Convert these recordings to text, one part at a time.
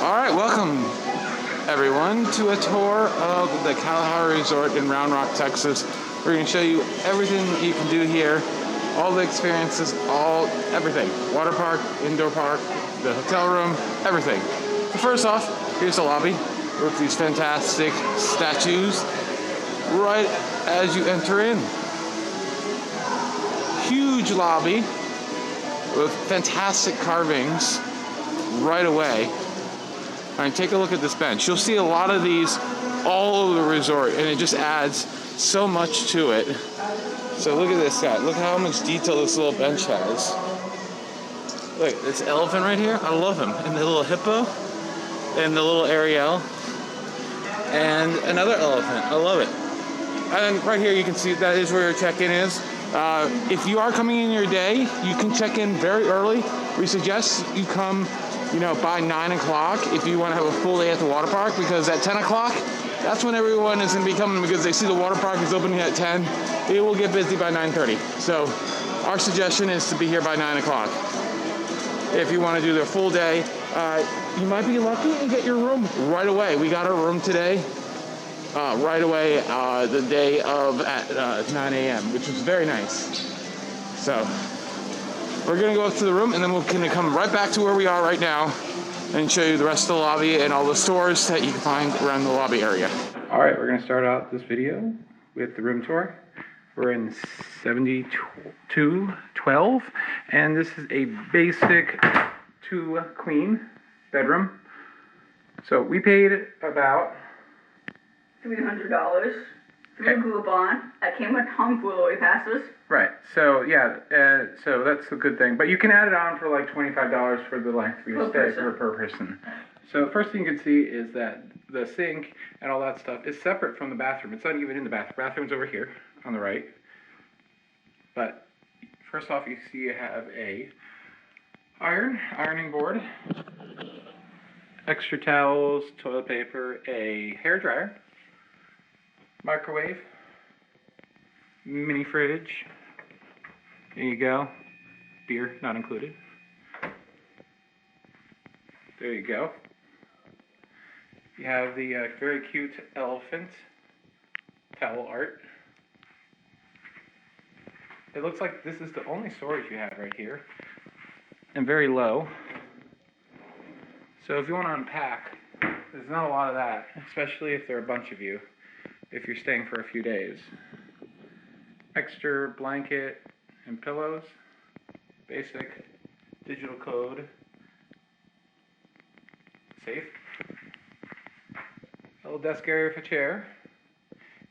Alright, welcome everyone to a tour of the Kalahari Resort in Round Rock, Texas. We're going to show you everything that you can do here, all the experiences, everything. Water park, indoor park, the hotel room, everything. So first off, here's the lobby with these fantastic statues right as you enter in. Huge lobby with fantastic carvings right away. Alright, take a look at this bench. You'll see a lot of these all over the resort, and it just adds so much to it. So look at this guy. Look how much detail this little bench has. Look, this elephant right here. I love him. And the little hippo. And the little Ariel. And another elephant. I love it. And then right here you can see that is where your check-in is. If you are coming in your day, you can check in very early. We suggest you come by 9 o'clock if you want to have a full day at the water park, because at 10 o'clock, that's when everyone is going to be coming, because they see the water park is opening at 10. It will get busy by 9:30. So our suggestion is to be here by 9 o'clock. If you want to do the full day, you might be lucky and get your room right away. We got our room today, right away, the day of at 9 a.m., which was very nice. So we're going to go up to the room, and then we're going to come right back to where we are right now and show you the rest of the lobby and all the stores that you can find around the lobby area. All right, we're going to start out this video with the room tour. We're in 7212, and this is a basic 2-queen bedroom. So we paid about $300 through Groupon. I came with Tom Foolerys passes. Right. So yeah. So that's a good thing. But you can add it on for like $25 for the length of your stay per person. So the first thing you can see is that the sink and all that stuff is separate from the bathroom. It's not even in the bathroom. Bathroom's over here on the right. But first off, you see you have a ironing board, extra towels, toilet paper, a hair dryer, microwave, mini fridge. There you go. Beer not included. There you go. You have the very cute elephant towel art. It looks like this is the only storage you have right here, and very low. So if you want to unpack, there's not a lot of that, especially if there are a bunch of you, if you're staying for a few days. Extra blanket and pillows, basic digital code, safe, a little desk area for chair,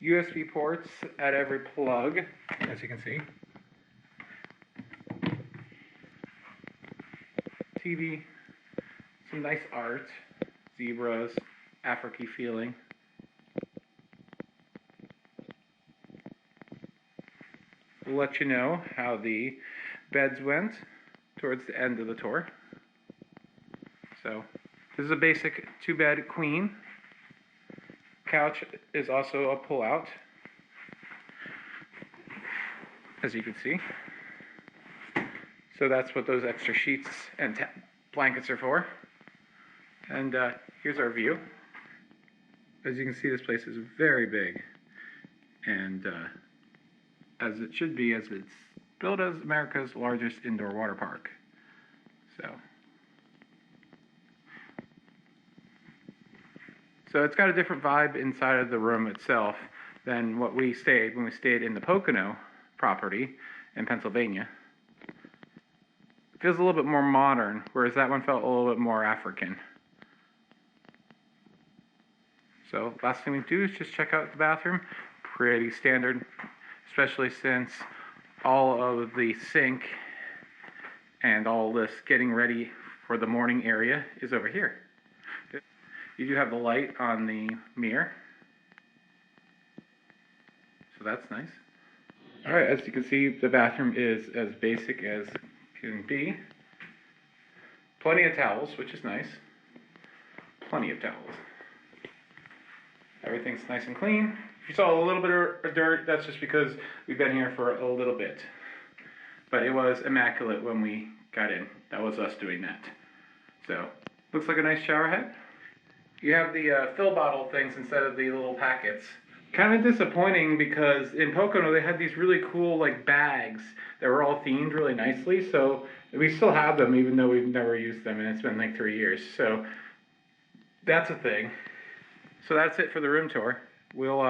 USB ports at every plug, as you can see, TV, some nice art, zebras, African feeling. We'll let you know how the beds went towards the end of the tour. So this is a basic 2-bed queen. Couch is also a pull-out, as you can see. So that's what those extra sheets and blankets are for. And here's our view. As you can see, this place is very big, and as it should be, as it's billed as America's largest indoor water park. So it's got a different vibe inside of the room itself than what we stayed when we stayed in the Pocono property in Pennsylvania. It feels a little bit more modern, whereas that one felt a little bit more African. So last thing we do is just check out the bathroom. Pretty standard, especially since all of the sink and all this getting ready for the morning area is over here. You do have the light on the mirror, so that's nice. All right, as you can see, the bathroom is as basic as can be. Plenty of towels, which is nice. Plenty of towels. Everything's nice and clean. If you saw a little bit of dirt, that's just because we've been here for a little bit. But it was immaculate when we got in. That was us doing that. So Looks like a nice shower head. You have the fill bottle things instead of the little packets. Kind of disappointing because in Pocono they had these really cool like bags that were all themed really nicely. So we still have them even though we've never used them and it's been like 3 years. So that's a thing. So that's it for the room tour. We'll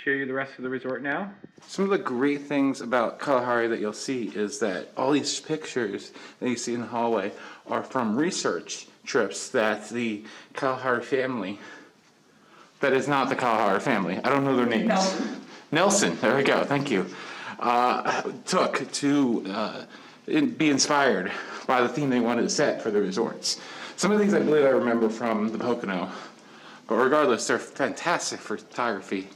show you the rest of the resort now. Some of the great things about Kalahari that you'll see is that all these pictures that you see in the hallway are from research trips that the Kalahari family, that is not the Kalahari family, I don't know their names. Nelson, there we go, thank you. Took to be inspired by the theme they wanted to set for the resorts. Some of these I believe I remember from the Pocono, but regardless, they're fantastic for photography.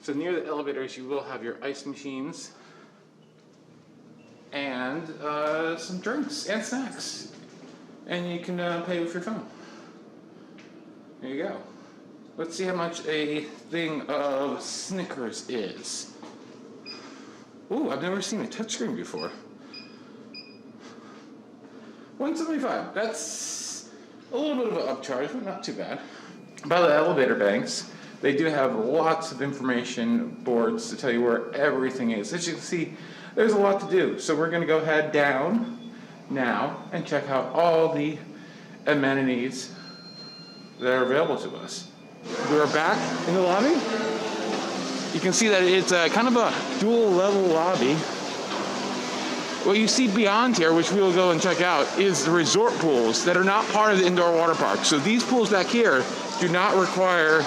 So near the elevators, you will have your ice machines and some drinks and snacks. And you can pay with your phone. There you go. Let's see how much a thing of Snickers is. Ooh, I've never seen a touchscreen before. $1.75. That's a little bit of an upcharge, but not too bad. By the elevator banks, they do have lots of information boards to tell you where everything is. As you can see, there's a lot to do. So we're going to go head down now and check out all the amenities that are available to us. We're back in the lobby. You can see that it's kind of a dual level lobby. What you see beyond here, which we will go and check out, is the resort pools that are not part of the indoor water park. So these pools back here do not require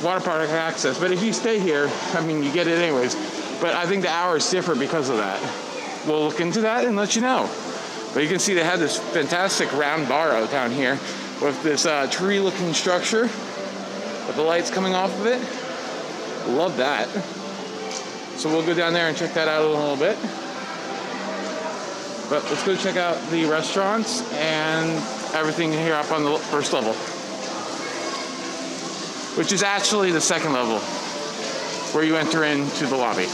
water park access, but if you stay here, I mean, you get it anyways. But I think the hours differ because of that. We'll look into that and let you know. But you can see they have this fantastic round bar out down here with this tree-looking structure with the lights coming off of it. Love that. So we'll go down there and check that out in a little bit. But let's go check out the restaurants and everything here up on the first level, which is actually the second level where you enter into the lobby.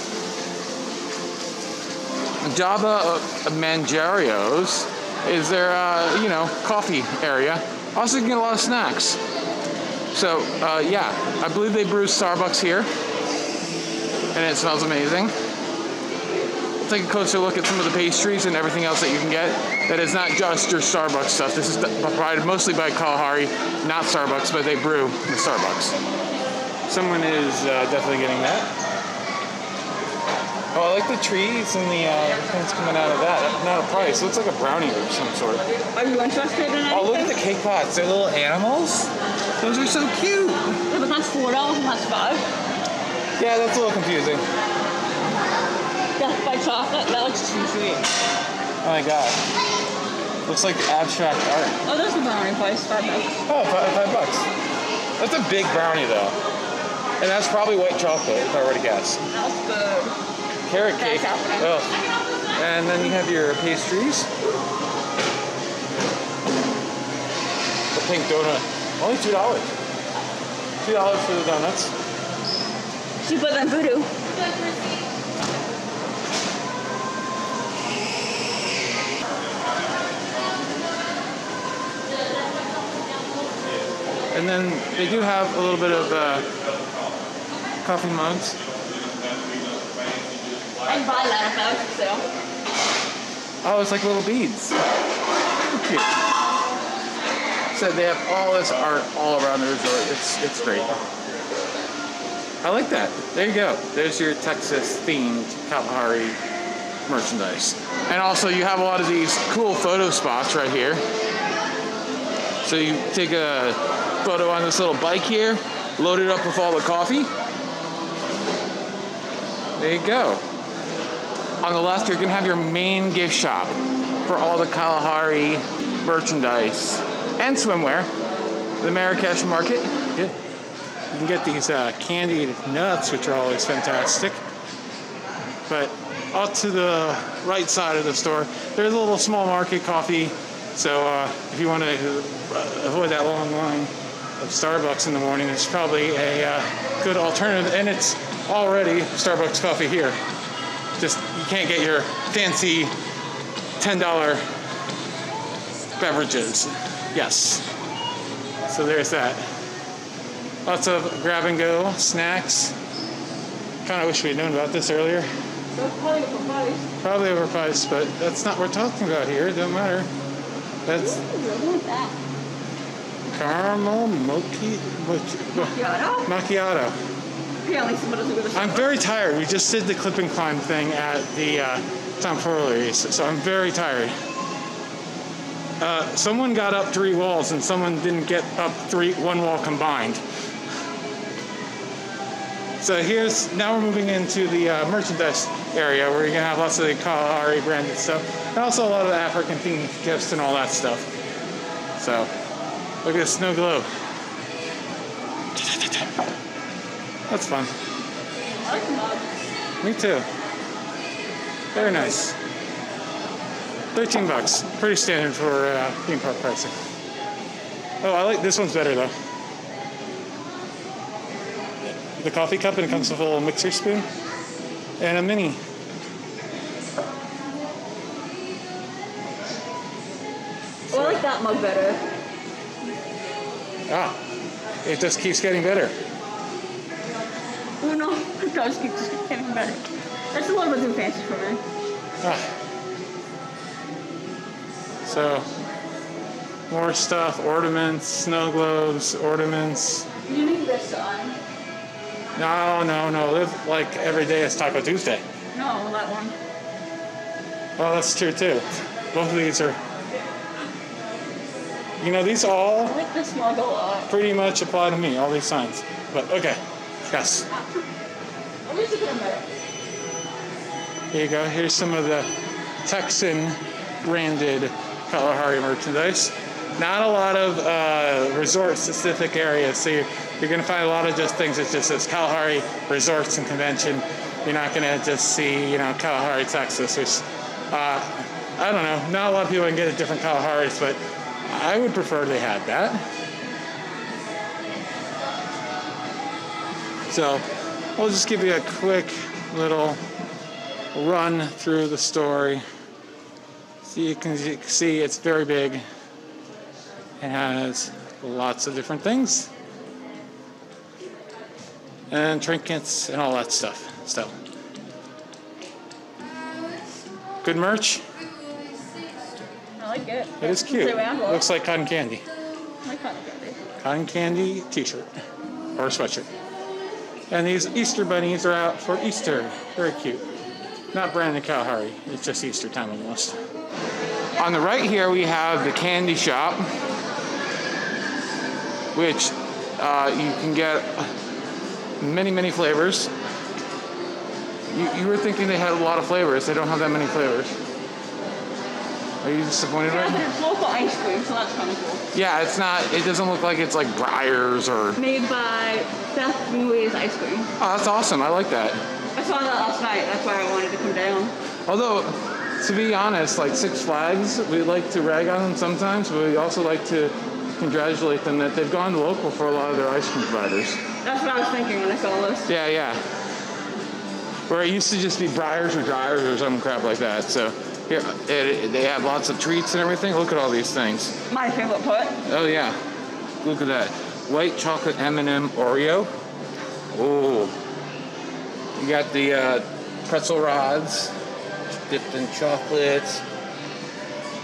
Java Manjarios is their, coffee area. Also, you can get a lot of snacks. So, yeah, I believe they brew Starbucks here, and it smells amazing. We'll take a closer look at some of the pastries and everything else that you can get. That is not just your Starbucks stuff. This is provided mostly by Kalahari, not Starbucks, but they brew the Starbucks. Someone is definitely getting that. Oh, I like the trees and the things coming out of that. Not a price. It looks like a brownie of some sort. Are you interested in anything? Oh, look at the cake pots. They're little animals. Those are so cute. Yeah, but that's $4 and that's $5. Yeah, that's a little confusing. Death by chocolate. That looks too sweet. Oh my god. Looks like abstract art. Oh, there's a brownie place. $5. Oh, $5. That's a big brownie though. And that's probably white chocolate, if I were to guess. That's good. Carrot cake. That's happening. Oh. And then you have your pastries. The pink donut. Only $2. $2 for the donuts. Cheaper than voodoo. And then they do have a little bit of coffee mugs. I can buy that if I was for sale. Oh, it's like little beads. Cute. So they have all this art all around the resort. It's great. I like that. There you go. There's your Texas themed Kalahari merchandise. And also you have a lot of these cool photo spots right here. So you take a photo on this little bike here, load it up with all the coffee. There you go. On the left, you're gonna have your main gift shop for all the Kalahari merchandise and swimwear. The Marrakesh Market. Yeah. You can get these candied nuts, which are always fantastic. But off to the right side of the store, there's a little small market coffee. So if you want to avoid that long line of Starbucks in the morning, it's probably a good alternative. And it's already Starbucks coffee here. Just you can't get your fancy $10 beverages. Yes. So there's that. Lots of grab and go snacks. Kind of wish we'd known about this earlier. That's probably overpriced. Probably overpriced, but that's not what we're talking about here. It don't matter. That's What is that? caramel macchiato. Apparently someone doesn't go to I'm very tired. We just did the clip and climb thing at the Tom Foolerys, so I'm very tired. Someone got up 3 walls and someone didn't get up one wall combined. So now we're moving into the merchandise area where you're gonna have lots of the Kalahari branded stuff, and also a lot of African themed gifts and all that stuff. So look at the snow globe. That's fun. I like the mugs. Me too. Very nice. $13. Pretty standard for theme park pricing. Oh, I like this one's better though. The coffee cup, and it comes with a little mixer spoon and a mini. Oh, I like that mug better. Ah, it just keeps getting better. Oh no, it does keep just getting better. That's a little bit too fancy for me. Ah. So, more stuff, ornaments, snow globes, ornaments. You need this sign. No. Live like every day is Taco Tuesday. No, that one. Oh, that's true too. Both of these are, these all I like this mug a lot. pretty much apply to me, all these signs. But okay, yes. At least you put them better. Here you go. Here's some of the Texan branded Kalahari merchandise. Not a lot of resort-specific areas, so you're going to find a lot of just things that just says Kalahari Resorts and Convention. You're not going to just see, Kalahari, Texas. There's, I don't know, not a lot of people can get at different Kalaharis, but I would prefer they had that. So I'll just give you a quick little run through the story. So you can see it's very big. It has lots of different things and trinkets and all that stuff. So, good merch. I like it. It is cute. It's round. Looks like cotton candy. I like cotton candy. Cotton candy t-shirt or sweatshirt. And these Easter bunnies are out for Easter. Very cute. Not branded Kalahari. It's just Easter time almost. On the right here we have the candy shop, which you can get many flavors. You were thinking they had a lot of flavors. They don't have that many flavors. Are you disappointed Yeah, right but now? it's local ice cream, so that's kind of cool. Yeah, it's not. It doesn't look like it's like Breyers or. Made by Beth Louise Ice Cream. Oh, that's awesome. I like that. I saw that last night. That's why I wanted to come down. Although, to be honest, like Six Flags, we like to rag on them sometimes, but we also like to congratulate them that they've gone local for a lot of their ice cream providers. That's what I was thinking when I saw this. Yeah. Where it used to just be Breyers or Dryers or some crap like that. So here, they have lots of treats and everything. Look at all these things. My favorite part. Oh yeah, look at that. White chocolate M&M Oreo. Oh, you got the pretzel rods dipped in chocolate.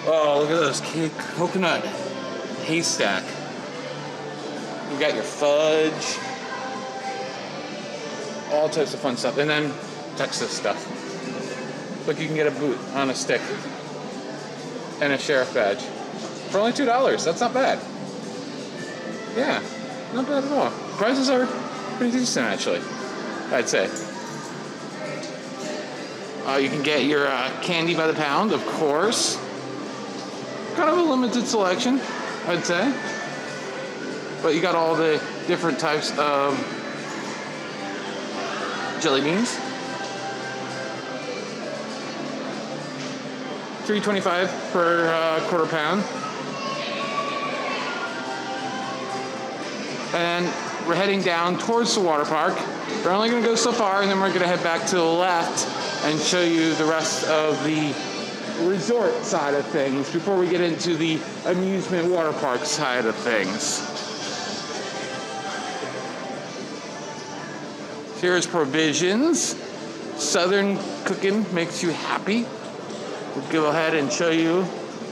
Oh, look at those coconut haystack. You got your fudge. All types of fun stuff. And then Texas stuff. Look, you can get a boot on a stick and a sheriff badge for only $2. That's not bad. Yeah, not bad at all. Prices are pretty decent, actually, I'd say. You can get your candy by the pound, of course. Kind of a limited selection, I'd say. But you got all the different types of jelly beans. $3.25 per quarter pound. And we're heading down towards the water park. We're only going to go so far, and then we're going to head back to the left and show you the rest of the resort side of things before we get into the amusement water park side of things. Here's provisions. Southern cooking makes you happy. We'll go ahead and show you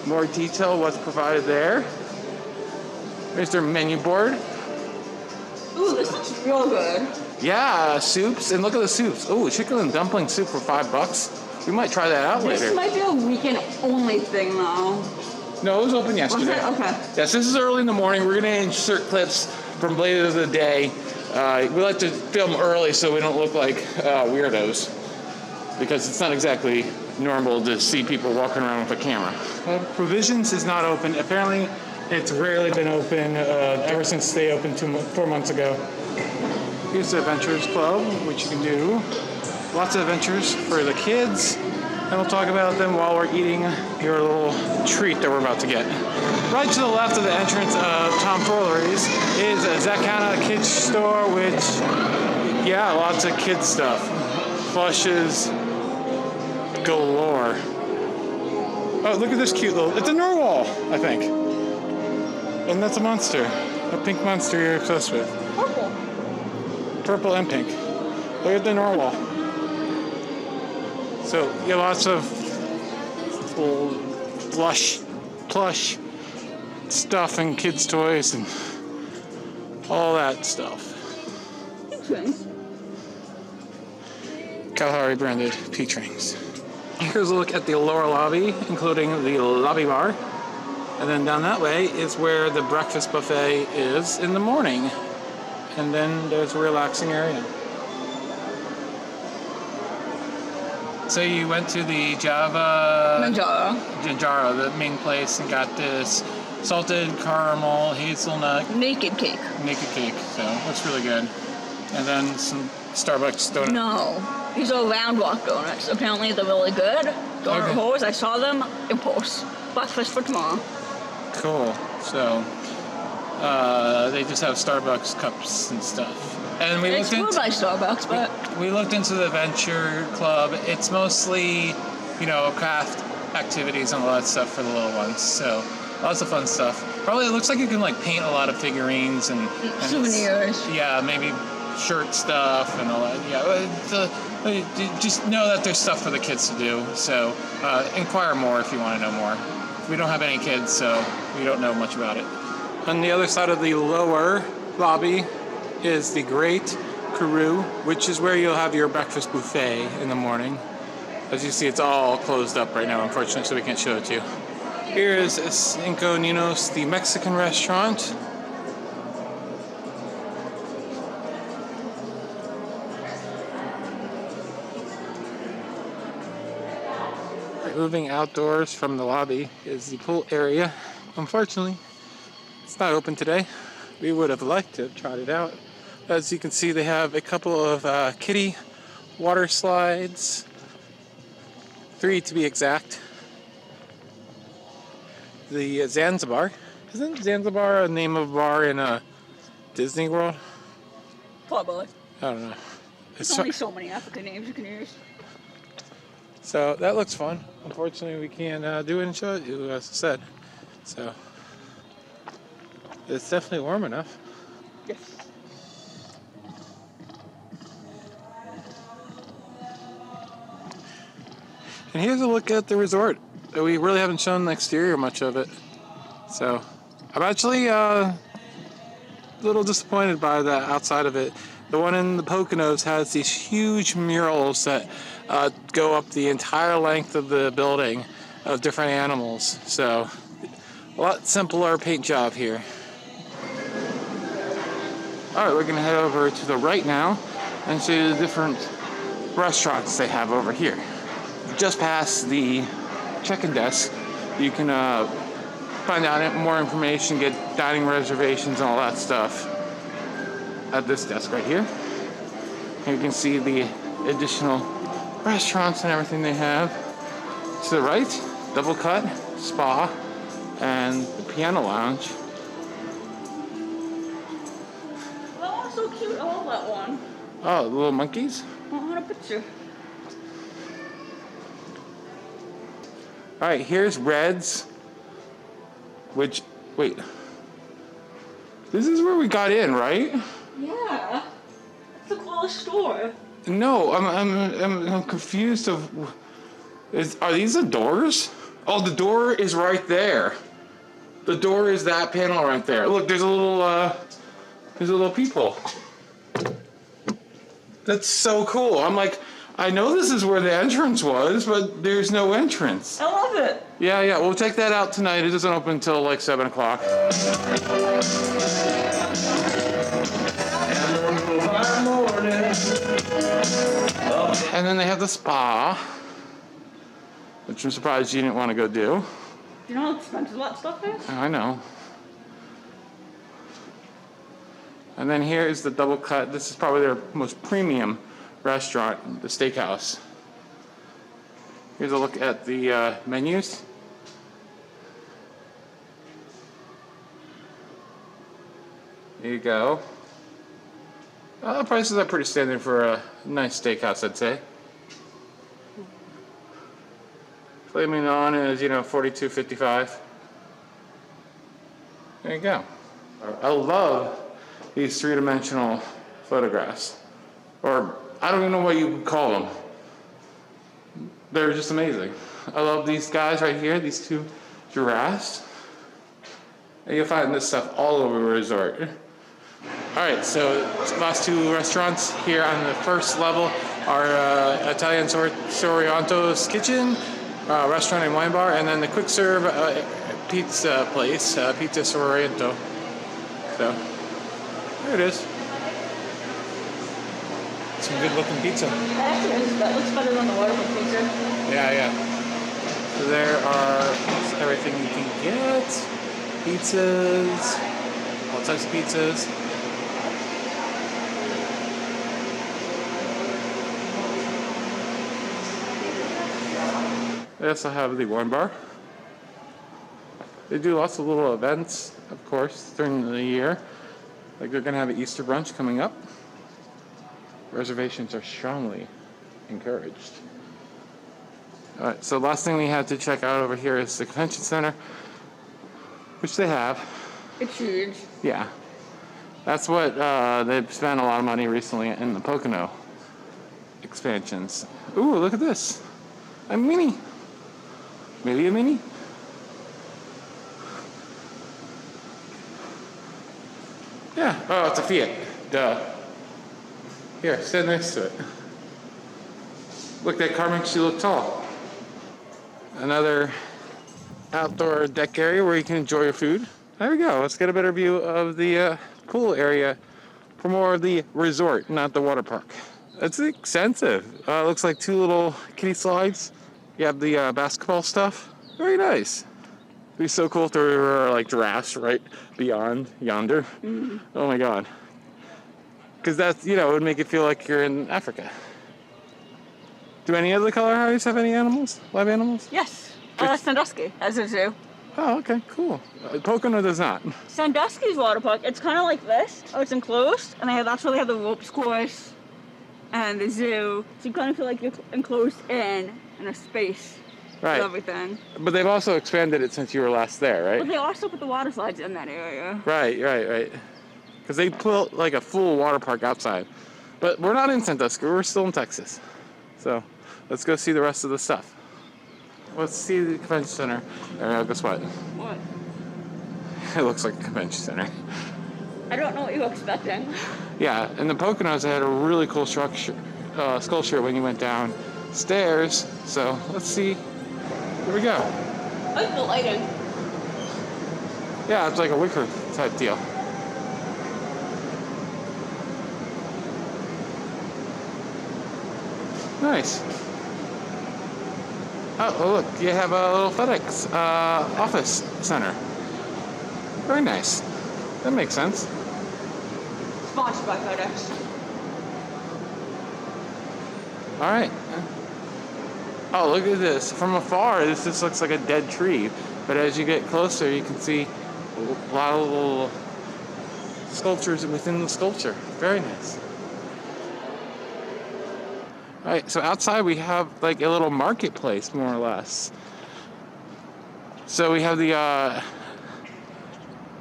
more detail what's provided there. There's their menu board. Ooh, this looks real good. Yeah, soups, and look at the soups. Oh, chicken and dumpling soup for $5. We might try that out later. This might be a weekend only thing though. No, it was open yesterday. Okay. Yes, this is early in the morning. We're gonna insert clips from later of the day. We like to film early so we don't look like weirdos, because it's not exactly normal to see people walking around with a camera. Provisions is not open. Apparently, it's rarely been open ever since they opened 4 months ago. Here's the Adventurers Club, which you can do. Lots of adventures for the kids. And we'll talk about them while we're eating your little treat that we're about to get. Right to the left of the entrance of Tom Foolerys is a Zakana kids store, which, yeah, lots of kids stuff. Plushes galore. Oh, look at this cute little, it's a narwhal, I think. And that's a monster. A pink monster you're obsessed with. Purple. Purple and pink. Look at the narwhal. So, yeah, lots of little plush stuff and kids' toys and all that stuff. Peach rings. Kalahari branded peach rings. Here's a look at the lower lobby, including the lobby bar. And then down that way is where the breakfast buffet is in the morning. And then there's a relaxing area. So you went to the Manjaro, the main place, and got this salted caramel hazelnut Naked cake. so that's really good. And then some Starbucks donuts. No. These are round walk donuts. Apparently they're really good. Donut Okay. holes. I saw them in post. Breakfast for tomorrow. Cool. So they just have Starbucks cups and stuff. And we It's looked food by Starbucks, but we looked into the Adventure Club. It's mostly, craft activities and all that stuff for the little ones. So lots of fun stuff. Probably it looks like you can paint a lot of figurines and souvenirs. Yeah, maybe shirt stuff and all that. Yeah, just know that there's stuff for the kids to do. So inquire more if you want to know more. We don't have any kids, so we don't know much about it. On the other side of the lower lobby is the Great Karoo, which is where you'll have your breakfast buffet in the morning. As you see, it's all closed up right now, unfortunately, so we can't show it to you. Here is Cinco Ninos, the Mexican restaurant. Moving outdoors from the lobby is the pool area. Unfortunately, it's not open today. We would have liked to have tried it out. As you can see, they have a couple of kiddie water slides. 3 to be exact. The Zanzibar. Isn't Zanzibar a name of a bar in Disney World? Probably. I don't know. There's only so many African names you can use. So that looks fun. Unfortunately, we can't do it and show it you, as I said. So it's definitely warm enough. Yes. And here's a look at the resort. We really haven't shown the exterior much of it. So I'm actually a little disappointed by the outside of it. The one in the Poconos has these huge murals that go up the entire length of the building of different animals. So a lot simpler paint job here. All right, we're gonna head over to the right now and see the different restaurants they have over here. Just past the check-in desk, you can find out more information, get dining reservations and all that stuff at this desk right here. You can see the additional restaurants and everything they have. To the right, Double Cut, Spa, and the Piano Lounge. That one's so cute. I love that one. Oh, the little monkeys? I want a picture. All right, here's Red's, which, wait. This is where we got in, right? Yeah. It's the coolest store. No, I'm confused of, are these the doors? Oh, the door is right there. The door is that panel right there. Look, there's a little peephole. That's so cool. I'm like, I know this is where the entrance was, but there's no entrance. I love it. Yeah, we'll check that out tonight. It doesn't open until like 7 o'clock. And then they have the spa, which I'm surprised you didn't want to go do. Do you know how expensive that stuff is? I know. And then here is the double cut. This is probably their most premium restaurant, the steakhouse. Here's a look at the menus. There you go. Prices are pretty standard for a nice steakhouse, I'd say. Filet mignon is, $42.55. There you go. I love these three-dimensional photographs. Or, I don't even know what you would call them. They're just amazing. I love these guys right here, these two giraffes. And you'll find this stuff all over the resort. Alright, so last two restaurants here on the first level are Italian Sorianto's Kitchen, restaurant and wine bar, and then the quick serve pizza place, Pizza Sorianto. So, there it is. Some good looking pizza. That looks better than the watermelon pizza. Yeah. So there are everything you can get. Pizzas, all types of pizzas. They also have the wine bar. They do lots of little events, of course, during the year. Like they're going to have an Easter brunch coming up. Reservations are strongly encouraged. All right, so last thing we had to check out over here is the convention center, which they have. It's huge. Yeah. That's what they've spent a lot of money recently in the Pocono expansions. Ooh, look at this. A mini. Maybe a mini? Yeah. Oh, it's a Fiat. Duh. Here, stand next to it. Look, that car makes you look tall. Another outdoor deck area where you can enjoy your food. There we go. Let's get a better view of the pool area for more of the resort, not the water park. It's extensive. Looks like two little kiddie slides. You have the basketball stuff. Very nice. It'd be so cool if there were like giraffes right beyond yonder. Mm-hmm. Oh my god. Because that's, it would make it feel like you're in Africa. Do any of the Kalaharis have any animals? Live animals? Yes. Sandusky has a zoo. Oh, okay, cool. Pocono does not. Sandusky's water park, it's kind of like this. Oh, it's enclosed, and that's where they have the ropes course and the zoo. So you kind of feel like you're enclosed in a space right. with everything. But they've also expanded it since you were last there, right? But they also put the water slides in that area. Right. Because they put like a full water park outside. But we're not in Sandusky, we're still in Texas. So let's go see the rest of the stuff. Let's see the convention center. Guess what? What? It looks like a convention center. I don't know what you were expecting. Yeah, in the Poconos they had a really cool sculpture when you went downstairs. So let's see. Here we go. I like the lighting. Yeah, it's like a wicker type deal. Nice. Oh, look, you have a little FedEx office center. Very nice. That makes sense. Sponsored by FedEx. All right. Oh, look at this. From afar, this just looks like a dead tree. But as you get closer, you can see a lot of little sculptures within the sculpture. Very nice. All right, so outside we have like a little marketplace, more or less. So we have the,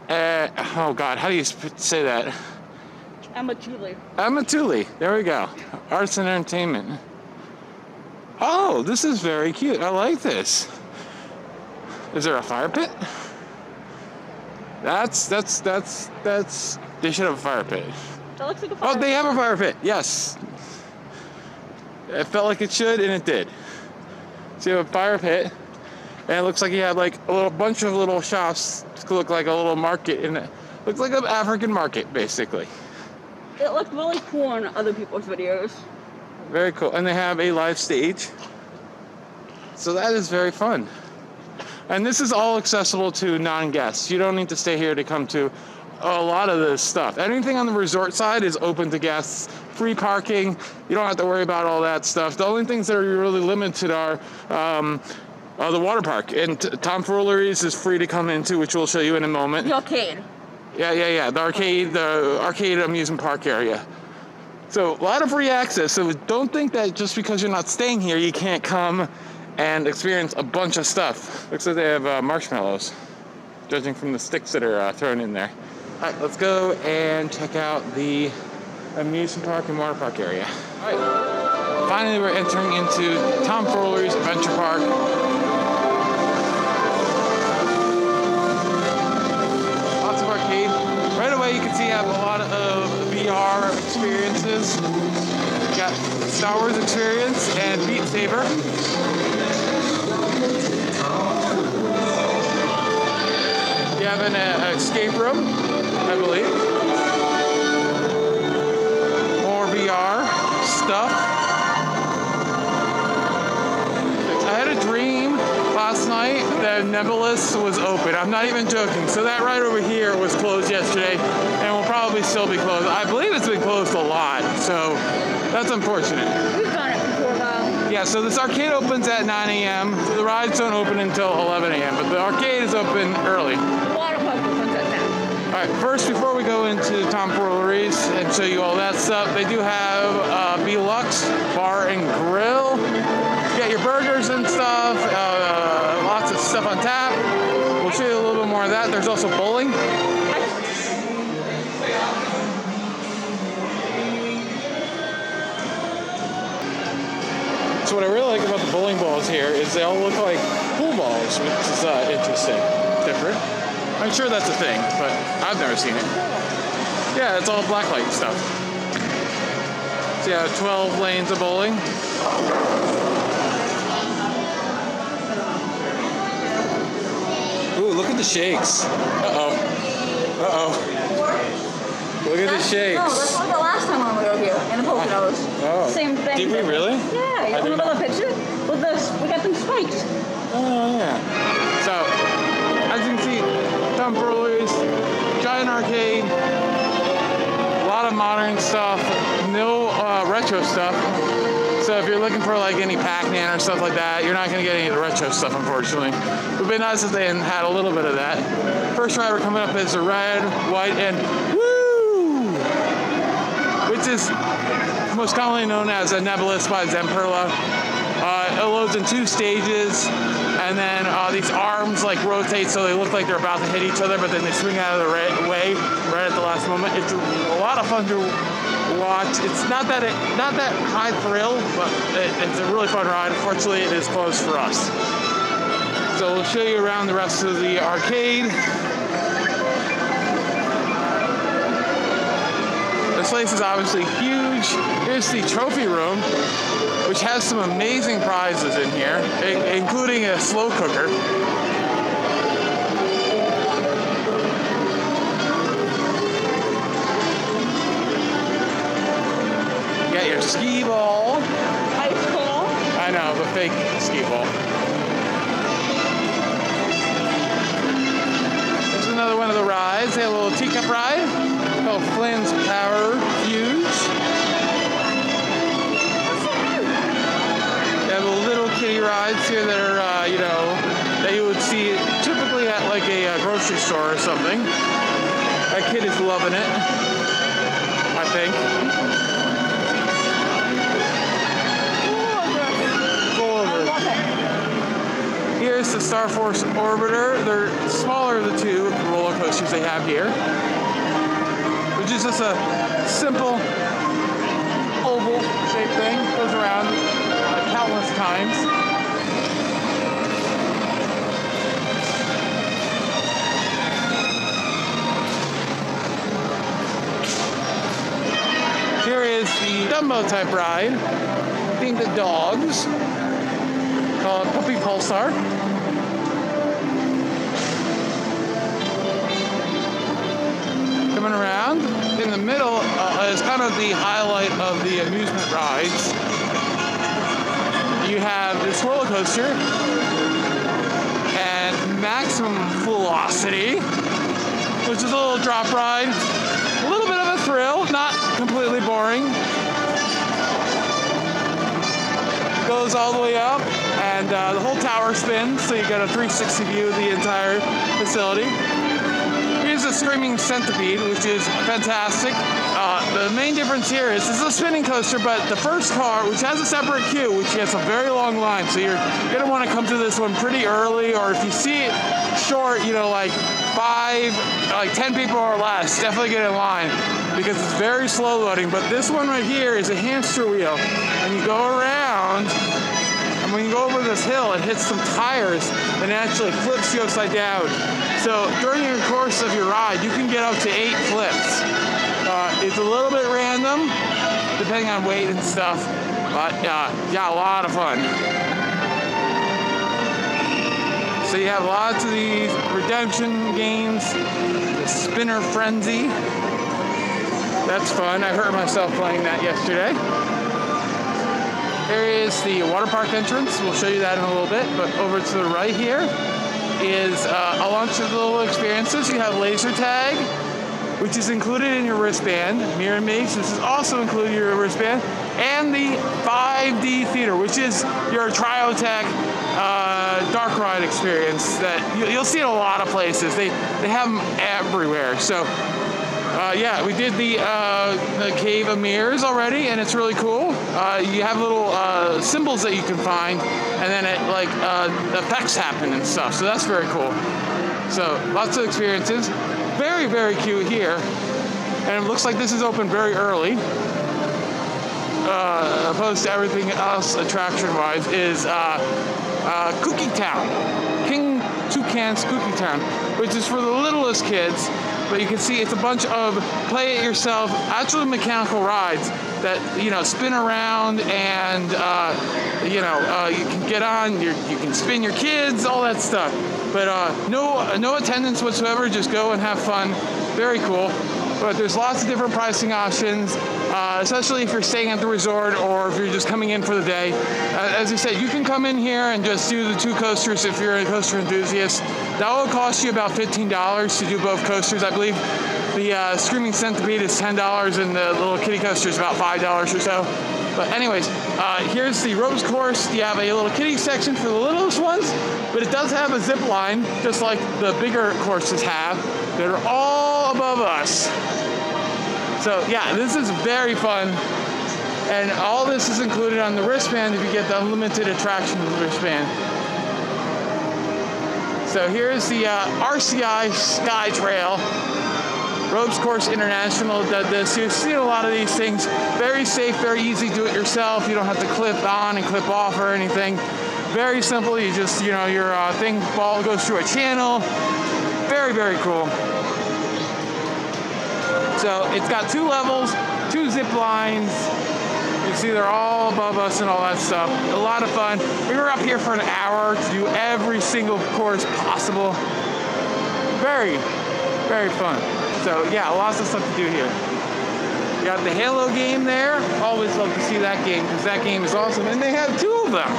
oh God, how do you say that? Amatuli. There we go. Arts and entertainment. Oh, this is very cute. I like this. Is there a fire pit? That's. They should have a fire pit. That looks like a fire Oh, they have a fire pit. Yes. It felt like it should, and it did. So you have a fire pit, and it looks like you have like a little bunch of little shops to look like a little market, and it looks like an African market, basically. It looked really cool in other people's videos. Very cool. And they have a live stage. So that is very fun. And this is all accessible to non-guests. You don't need to stay here to come to a lot of this stuff. Anything on the resort side is open to guests. Free parking. You don't have to worry about all that stuff. The only things that are really limited are the water park. And Tom Foolerys is free to come into, which we'll show you in a moment. The arcade. Yeah. The arcade amusement park area. So a lot of free access. So don't think that just because you're not staying here, you can't come and experience a bunch of stuff. Looks like they have marshmallows, judging from the sticks that are thrown in there. All right, let's go and check out the amusement park and water park area. All right, finally we're entering into Tom Foolerys Adventure Park. Lots of arcade. Right away you can see you have a lot of VR experiences. You got Star Wars experience and Beat Saber. You have an escape room, I believe. More VR stuff. I had a dream last night that Nebulous was open. I'm not even joking. So that right over here was closed yesterday and will probably still be closed. I believe it's been closed a lot, so that's unfortunate. We've done it before, though. Yeah, so this arcade opens at 9 a.m. The rides don't open until 11 a.m., but the arcade is open early. The water park opens at 10. All right, first, before we go into Tom Foolerys and show you all that stuff, they do have Deluxe Bar and Grill. You got your burgers and stuff, lots of stuff on tap. We'll show you a little bit more of that. There's also bowling. So what I really like about the bowling balls here is they all look like pool balls, which is interesting, different. I'm sure that's a thing, but I've never seen it. Yeah, it's all blacklight stuff. So yeah, 12 lanes of bowling. Ooh, look at the shakes. Look at the shakes. No, that's like the last time we were here in the Poconos. Oh. Same thing. Did we really? Yeah, you remember the picture? With this, we got them spikes. Oh, yeah. So, as you can see, Tom Foolerys, giant arcade, a lot of modern stuff, no retro stuff. So if you're looking for like any Pac-Man or stuff like that, you're not going to get any of the retro stuff, unfortunately. It would be nice if they had a little bit of that. First ride we're coming up is the red, white, and woo! Which is most commonly known as a Nebulous by Zamperla. It loads in 2 stages, and then these arms like rotate so they look like they're about to hit each other, but then they swing out of the way right at the last moment. It's a lot of fun to watch. It's not that high thrill, but it's a really fun ride. Unfortunately, it is closed for us. So we'll show you around the rest of the arcade. This place is obviously huge. Here's the trophy room, which has some amazing prizes in here, including a slow cooker. You got your ski ball. Ice ball. I know, the fake ski ball. There's another one of the rides. They have a little teacup ride called Flynn's Power Fuse. They have little kiddie rides here that are, that you would see typically at like a grocery store or something. That kid is loving it, I think. Here's the Star Force Orbiter. They're smaller of the two roller coasters they have here, which is just a simple oval shaped thing. Goes around countless times. Here is the Dumbo type ride, themed to dogs, called Puppy Pulsar. Coming around, in the middle is kind of the highlight of the amusement rides. You have this roller coaster and Maximum Velocity, which is a little drop ride. A little bit of a thrill, not completely boring. Goes all the way up, and the whole tower spins, so you get a 360 view of the entire facility. Here's the Screaming Centipede, which is fantastic. The main difference here is this is a spinning coaster, but the first car, which has a separate queue, which gets a very long line, so you're gonna want to come to this one pretty early, or if you see it short, you know, like 10 people or less, definitely get in line because it's very slow loading. But this one right here is a hamster wheel, and you go around, and when you go over this hill, it hits some tires and it actually flips you upside down. So during your course of your ride, you can get up to 8 flips. It's a little bit random, depending on weight and stuff, but yeah, a lot of fun. So you have lots of these redemption games, the Spinner Frenzy. That's fun. I hurt myself playing that yesterday. Here is the water park entrance. We'll show you that in a little bit, but over to the right here is a bunch of little experiences. You have laser tag, which is included in your wristband. Mirror maze, this is also included in your wristband. And the 5D theater, which is your Triotech dark ride experience that you'll see in a lot of places. They have them everywhere. So yeah, we did the Cave of Mirrors already, and it's really cool. You have little symbols that you can find, and then effects happen and stuff. So that's very cool. So lots of experiences. Very, very cute here. And it looks like this is open very early. Opposed to everything else attraction-wise is Cookie Town. King Toucan's Cookie Town, which is for the littlest kids. But you can see it's a bunch of play-it-yourself, actually mechanical rides that, you know, spin around and, you can get on, you can spin your kids, all that stuff. But no attendance whatsoever, just go and have fun. Very cool. But there's lots of different pricing options, especially if you're staying at the resort or if you're just coming in for the day. As I said, you can come in here and just do the 2 coasters if you're a coaster enthusiast. That will cost you about $15 to do both coasters. I believe the Screaming Centipede is $10 and the little kiddie coaster is about $5 or so. But anyways, here's the ropes course. You have a little kiddie section for the littlest ones, but it does have a zip line, just like the bigger courses have, that are all above us. So yeah, this is very fun. And all this is included on the wristband if you get the unlimited attraction wristband. So here's the RCI Sky Trail. Ropes Course International did this. You've seen a lot of these things. Very safe, very easy, do it yourself. You don't have to clip on and clip off or anything. Very simple. You just, your ball goes through a channel. Very, very cool. So it's got 2 levels, 2 zip lines. You see they're all above us and all that stuff. A lot of fun. We were up here for an hour to do every single course possible. Very, very fun. So yeah, lots of stuff to do here. You got the Halo game there. Always love to see that game because that game is awesome. And they have 2 of them.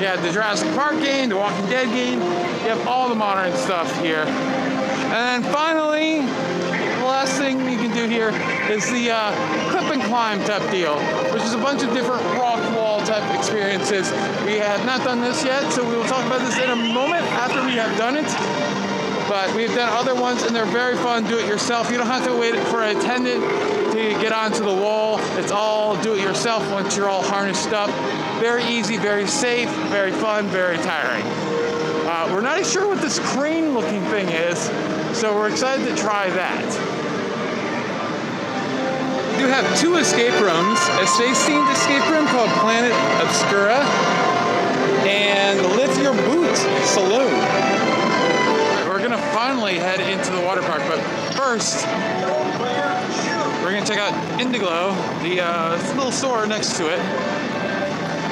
You have the Jurassic Park game, the Walking Dead game. You have all the modern stuff here. And then finally, the last thing you can do here is the clip and climb type deal, which is a bunch of different rock wall type experiences. We have not done this yet, so we will talk about this in a moment after we have done it. But we've done other ones, and they're very fun. Do it yourself. You don't have to wait for an attendant to get onto the wall. It's all do it yourself once you're all harnessed up. Very easy, very safe, very fun, very tiring. We're not sure what this crane looking thing is, so we're excited to try that. We do have 2 escape rooms, a space-themed escape room called Planet Obscura, and Lift Your Boot Saloon. We're gonna finally head into the water park, but first, we're gonna check out Indiglo, the little store next to it.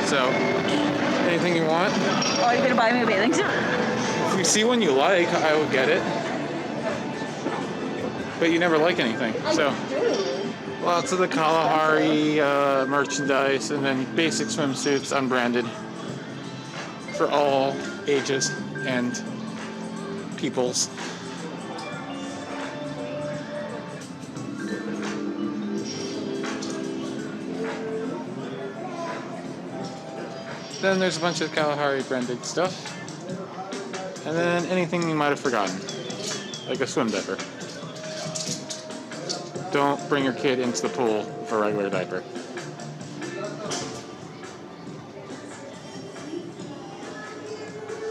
So, anything you want? Are you gonna buy me a bathing suit? If you see one you like, I would get it. But you never like anything, so. Lots of the Kalahari merchandise, and then basic swimsuits, unbranded, for all ages and peoples. Then there's a bunch of Kalahari branded stuff. And then anything you might have forgotten, like a swim diaper. Don't bring your kid into the pool with a regular diaper.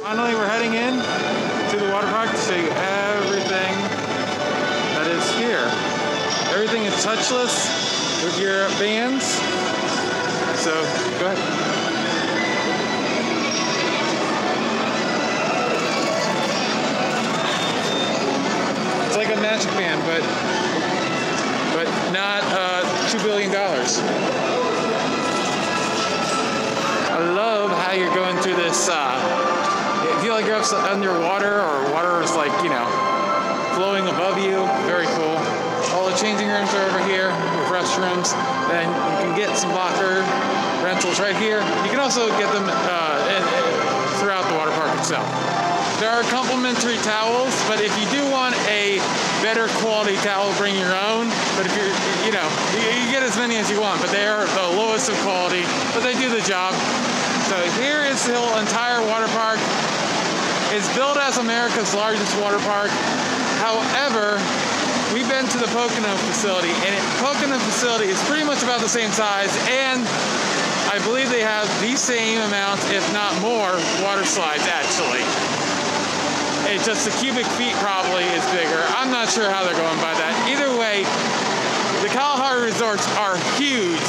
Finally, we're heading in to the water park to show you everything that is here. Everything is touchless with your bands. So, go ahead. It's like a magic band, but not $2 billion. I love how you're going through this. You feel like you're underwater, or water is like, flowing above you. Very cool. All the changing rooms are over here with restrooms. Then you can get some locker rentals right here. You can also get them throughout the water park itself. There are complimentary towels, but if you do want a better quality towel, bring your own. But if you're, you get as many as you want, but they are the lowest of quality, but they do the job. So here is the entire water park. It's billed as America's largest water park. However, we've been to the Pocono facility, and the Pocono facility is pretty much about the same size, and I believe they have the same amount, if not more, water slides actually. It's just the cubic feet probably is bigger. I'm not sure how they're going by that. Either way, the Kalahari Resorts are huge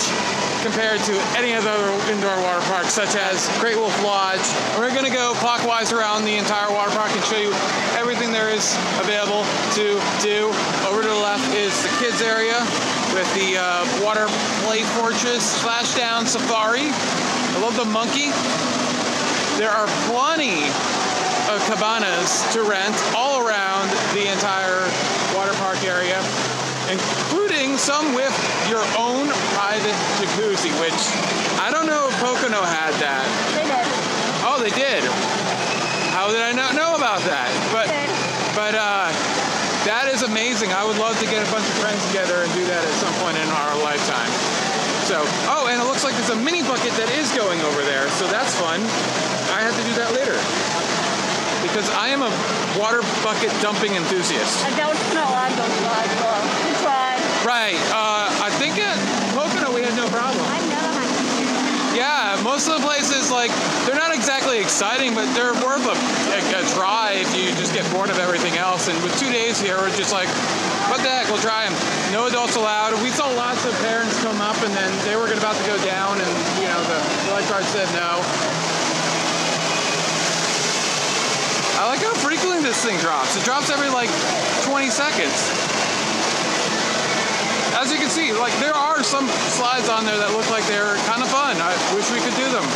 compared to any other indoor water parks, such as Great Wolf Lodge. We're gonna go clockwise around the entire water park and show you everything there is available to do. Over to the left is the kids area with the water play fortress, splashdown safari. I love the monkey. There are plenty of cabanas to rent all around the entire water park area, including some with your own private jacuzzi, which I don't know if Pocono had that. They did. Oh, they did. How did I not know about that? But that is amazing. I would love to get a bunch of friends together and do that at some point in our lifetime. So, and it looks like there's a mini bucket that is going over there, so that's fun. I have to do that later, because I am a water bucket dumping enthusiast. I doubt it's not allowed to go slides, though. We tried. Right. I think at Pocono we had no problem. I've never had to. Yeah, most of the places, they're not exactly exciting, but they're worth a try if you just get bored of everything else. And with 2 days here, we're just like, what the heck, we'll try them. No adults allowed. We saw lots of parents come up, and then they were about to go down, and the lifeguard said no. I like how frequently this thing drops. It drops every 20 seconds. As you can see, there are some slides on there that look like they're kind of fun. I wish we could do them.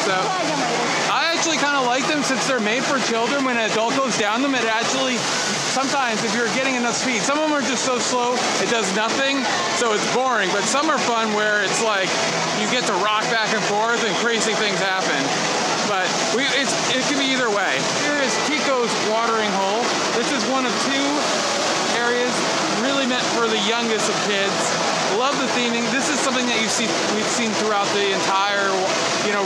So I actually kind of like them since they're made for children. When an adult goes down them, it actually, sometimes if you're getting enough speed, some of them are just so slow it does nothing, so it's boring. But some are fun where it's you get to rock back and forth and crazy things happen. But it can be either way. Here is Kiko's watering hole. This is one of 2 areas really meant for the youngest of kids. Love the theming. This is something that we've seen throughout the entire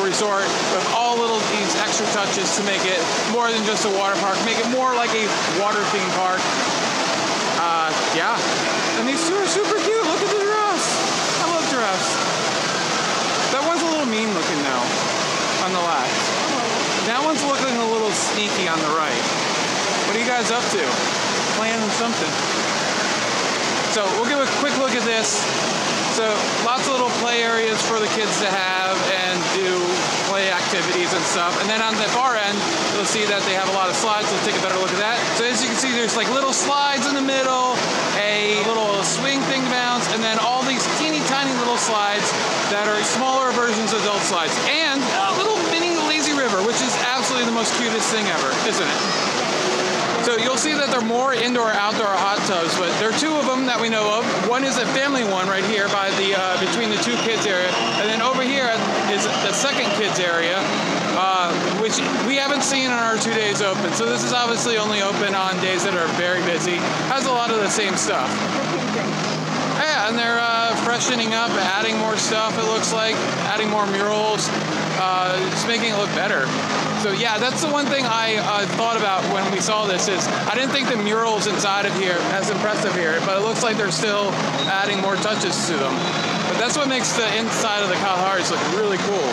resort, with all these extra extra touches to make it more than just a water park, make it more like a water theme park. Yeah, and these two are super cute. Look at the giraffes. I love giraffes. That one's a little mean looking though, on the left. That one's looking a little sneaky on the right. What are you guys up to? Planning something. So we'll give a quick look at this. So lots of little play areas for the kids to have and do play activities and stuff. And then on the far end, you'll see that they have a lot of slides. Let's take a better look at that. So as you can see, there's like little slides in the middle, a little swing thing to bounce, and then all these teeny tiny little slides that are smaller versions of adult slides. And a little mini lazy river, which is absolutely the most cutest thing ever, isn't it? So you'll see that they're more indoor-outdoor hot tubs, but there are two of them that we know of. One is a family one right here by the between the two kids area, and then over here is the second kids area, which we haven't seen on our 2 days open. So this is obviously only open on days that are very busy. Has a lot of the same stuff. Yeah, and they're freshening up, adding more stuff, it looks like, adding more murals, just making it look better. So yeah, that's the one thing I thought about when we saw this is I didn't think the murals inside of here as impressive here, but it looks like they're still adding more touches to them. But that's what makes the inside of the Kalaharis look really cool.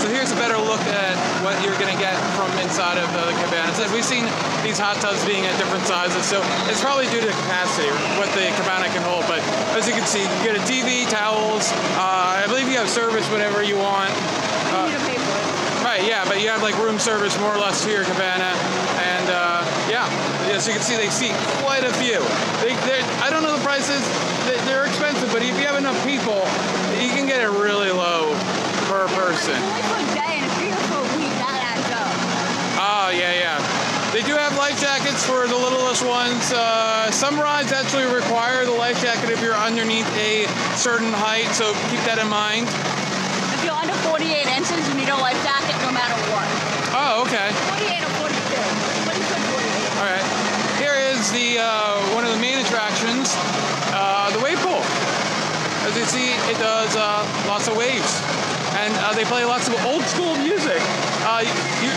So here's a better look at what you're going to get from inside of the cabana. So we've seen these hot tubs being at different sizes, so it's probably due to the capacity, what the cabana can hold. But as you can see, you get a TV, towels. I believe you have service whenever you want. You need to pay for it. Right, yeah, but you have like room service more or less to your cabana, and yeah, as you can see, they seat quite a few. I don't know the prices; they're expensive, but if you have enough people, you can get it really low per person. Only for a day, and if you're here for a week, that adds up. Oh yeah. They do have life jackets for the littlest ones. Some rides actually require the life jacket if you're underneath a certain height, so keep that in mind. If you're under 48 inches, you need a life jacket no matter what. Oh, okay. 48 or 42. What do you say 48? All right. Here is the one of the main attractions, the wave pool. As you see, it does lots of waves, and they play lots of old school music.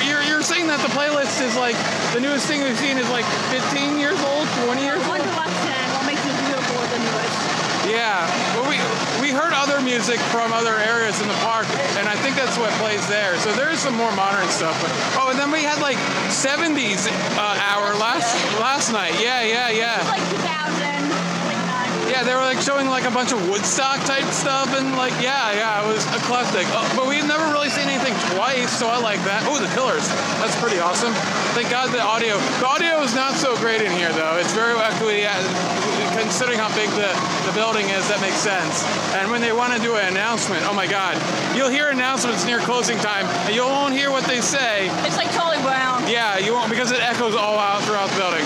You're saying that the playlist is like the newest thing we've seen is like 15 years old, 20 years old. One to watch 10. What makes it beautiful is the newest. Yeah, well, we heard other music from other areas in the park, and I think that's what plays there. So there is some more modern stuff. But, oh, and then we had like 70s hour last night. Yeah. It's like 2000, like 90. Yeah, they were like showing like a bunch of Woodstock type stuff, and like yeah, it was eclectic. But we've never really seen anything twice, so I like that. Oh, the pillars, that's pretty awesome. Thank God the audio is not so great in here though. It's very echoey. Considering how big the building is, that makes sense. And when they want to do an announcement, oh my God, you'll hear announcements near closing time, and you won't hear what they say. It's like Charlie Brown. Yeah, you won't, because it echoes all out throughout the building.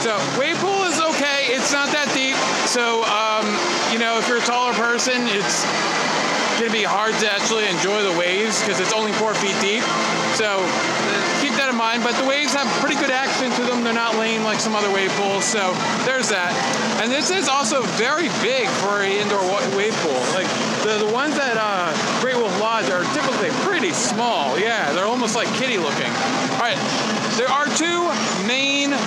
So wave pool is okay. It's not that deep. So if you're a taller person, it's gonna be hard to actually enjoy the waves because it's only 4 feet deep. So keep that in mind. But the waves have pretty good action to them. They're not lame like some other wave pools. So there's that. And this is also very big for an indoor wave pool. Like the ones at Great Wolf Lodge are typically pretty small. Yeah, they're almost like kitty looking. All right, there are two main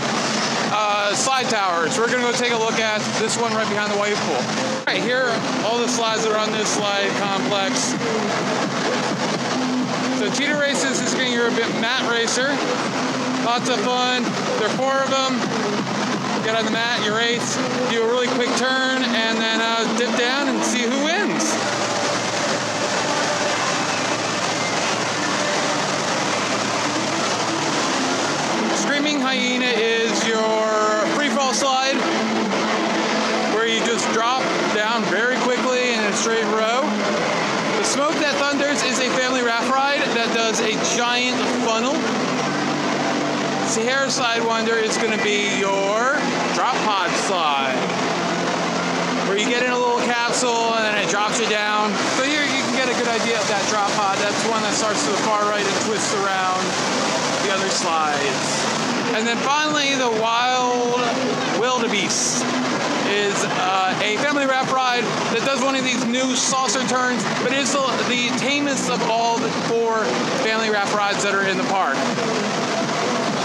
slide towers. We're gonna go take a look at this one right behind the wave pool. All right, here are all the slides that are on this slide complex. So Cheetah Races is getting your mat racer. Lots of fun. There are 4 of them. Get on the mat, you race, do a really quick turn, and then dip down and see who wins. Screaming Hyena is your free fall slide where you just drop down very quickly in a straight row. The Smoke That Thunders is a family raft ride that does a giant funnel. Sahara Sidewinder is going to be your drop pod slide where you get in a little capsule and then it drops you down. So here you can get a good idea of that drop pod. That's one that starts to the far right and twists around the other slides. And then finally, the Wild Wildebeest is a family wrap ride that does one of these new saucer turns, but it's the tamest of all the 4 family wrap rides that are in the park.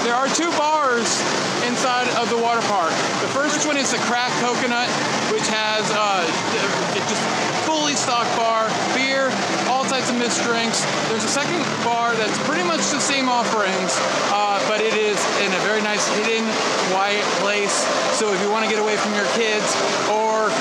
There are 2 bars inside of the water park. The first one is the Cracked Coconut, which has just fully stocked bar, beer, all types of mixed drinks. There's a second bar that's pretty much the same offerings, but it is in a very nice hidden, quiet place. So if you want to get away from your kids, or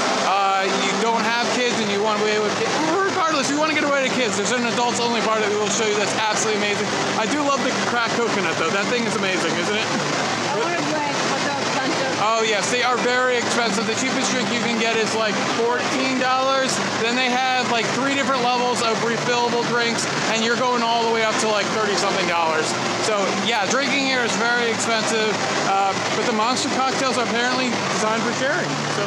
you don't have kids and you want to be away with kids, regardless, if you want to get away to kids, there's an adults only bar that we will show you that's absolutely amazing. I do love the Cracked Coconut though. That thing is amazing, isn't it? I want to drink, but they're expensive. Oh yes, they are very expensive. The cheapest drink you can get is like $14. Then they have like 3 different levels of refillable drinks, and you're going all the way up to like $30-something. So yeah, drinking here is very expensive, but the monster cocktails are apparently designed for sharing. So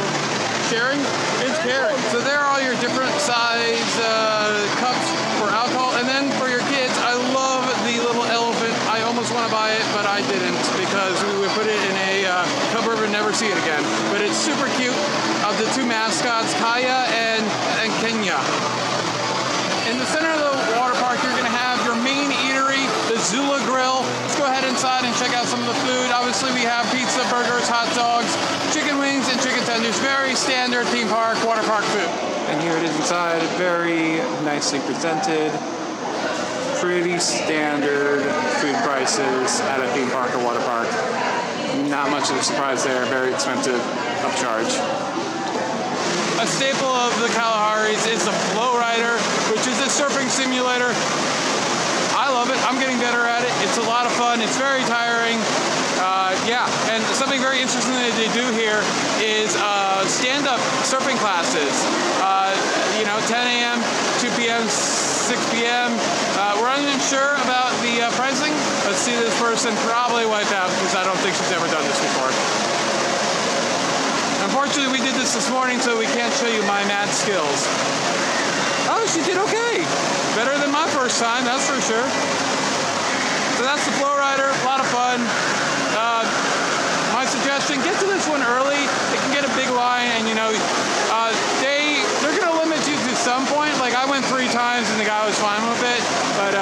sharing is caring. So there are all your different size cups for alcohol, and then for your kids, I love the little elephant. I almost want to buy it, but I didn't because we would put it in a cupboard and never see it again. But it's super cute. Of the 2 mascots, Kaya and Kenya. In the center of the water park, you're going to have your main eatery, the Zula Grill. Let's go ahead inside and check out some of the food. Obviously, we have pizza, burgers, hot dogs, chicken wings, and chicken tenders. Very standard theme park, water park food. And here it is inside, very nicely presented. Pretty standard food prices at a theme park or water park. Not much of a surprise there, very expensive upcharge. A staple of the Kalahari's is the Flow Rider, which is a surfing simulator. I love it. I'm getting better at it. It's a lot of fun. It's very tiring. Yeah, and something very interesting that they do here is stand-up surfing classes. 10 a.m., 2 p.m., 6 p.m. We're unsure about the pricing. Let's see this person probably wipe out because I don't think she's ever done this before. Unfortunately, we did this morning, so we can't show you my mad skills. Oh, she did okay. Better than my first time, that's for sure. So that's the Flow Rider, a lot of fun. My suggestion, get to this one early. It can get a big line, and they're going to limit you to some point. Like I went 3 times, and the guy was fine with it. But